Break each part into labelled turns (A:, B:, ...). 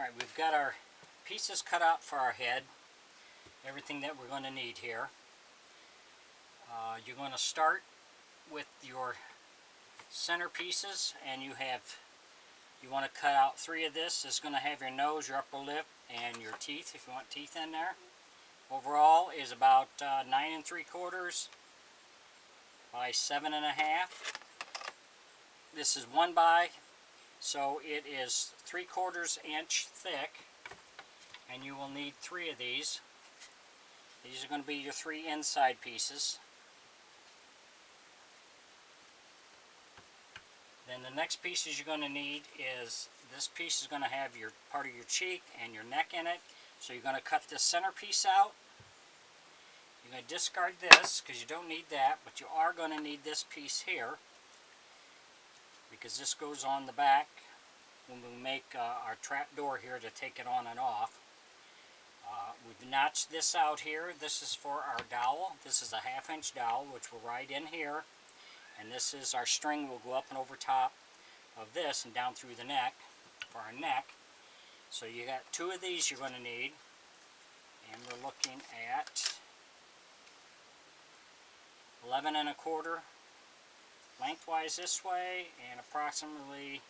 A: Alright, we've got our pieces cut out for our head, everything that we're going to need here. You're going to start with your center pieces, and you want to cut out 3 of this. This is going to have your nose, your upper lip, and your teeth, if you want teeth in there. Overall is about 9 3/4 by 7 1/2. This is 1 by, so it is 3/4 inch thick, and you will need 3 of these. These are going to be your 3 inside pieces. Then the next pieces you're going to need is, this piece is going to have your part of your cheek and your neck in it. So you're going to cut this center piece out. You're going to discard this because you don't need that, but you are going to need this piece here because this goes on the back when we make our trap door here to take it on and off. We've notched this out here. This is for our dowel. This is a 1/2 inch dowel, which will ride in here. And this is our string, will go up and over top of this and down through the neck for our neck. So you got 2 of these you're going to need. And we're looking at 11 1/4 lengthwise this way, and approximately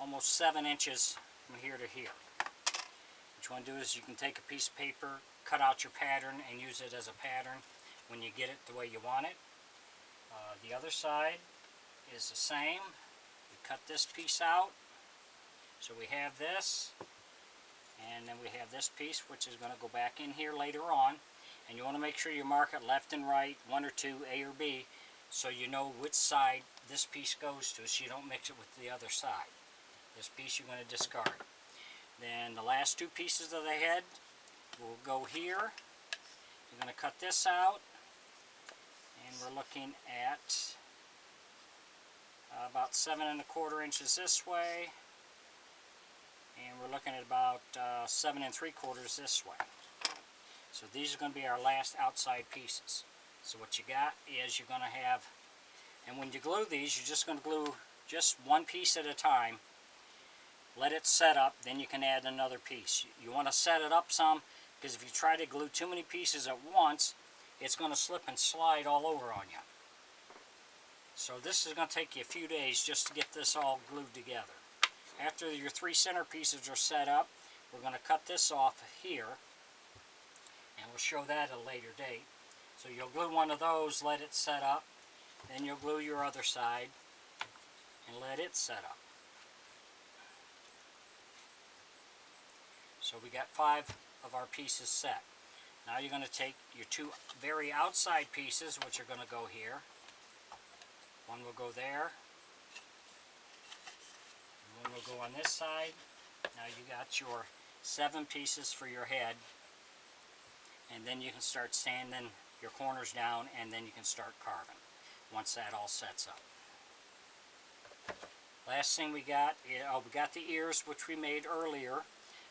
A: almost 7 inches from here to here. What you want to do is you can take a piece of paper, cut out your pattern, and use it as a pattern when you get it the way you want it. The other side is the same. We cut this piece out. So we have this, and then we have this piece, which is going to go back in here later on. And you want to make sure you mark it left and right, 1 or 2, A or B, so you know which side this piece goes to, so you don't mix it with the other side. This piece you're going to discard. Then the last 2 pieces of the head will go here. You're going to cut this out, and we're looking at about 7 1/4 inches this way, and we're looking at about 7 3/4 this way. So these are going to be our last outside pieces. So what you got is you're going to have, and when you glue these, you're just going to glue just 1 piece at a time. Let it set up, then you can add another piece. You want to set it up some, because if you try to glue too many pieces at once, it's going to slip and slide all over on you. So this is going to take you a few days just to get this all glued together. After your 3 center pieces are set up, we're going to cut this off here, and we'll show that at a later date. So you'll glue one of those, let it set up, then you'll glue your other side and let it set up. So we got 5 of our pieces set. Now you're going to take your 2 very outside pieces, which are going to go here. One will go there. And one will go on this side. Now you got your 7 pieces for your head. And then you can start sanding your corners down, and then you can start carving once that all sets up. Last thing we got the ears, which we made earlier.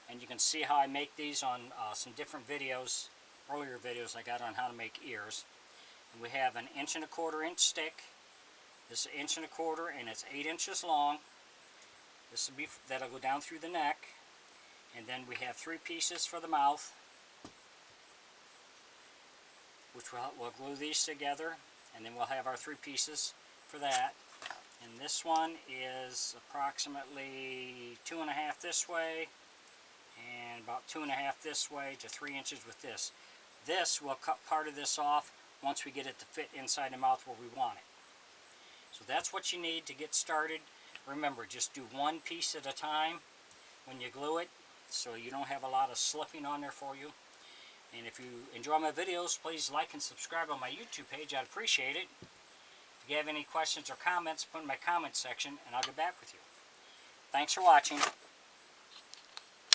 A: And you can see how I make these on some different videos, earlier videos I got on how to make ears. And we have an 1 1/4 inch stick. This is 1 1/4 and it's 8 inches long. This will be, that'll go down through the neck. And then we have 3 pieces for the mouth, which we'll glue these together. And then we'll have our 3 pieces for that. And this one is approximately 2 1/2 this way, and about 2 1/2 this way to 3 inches with this. This will cut part of this off once we get it to fit inside the mouth where we want it. So that's what you need to get started. Remember, just do 1 piece at a time when you glue it, so you don't have a lot of slipping on there for you. And if you enjoy my videos, please like and subscribe on my YouTube page. I'd appreciate it. If you have any questions or comments, put in my comment section and I'll get back with you. Thanks for watching.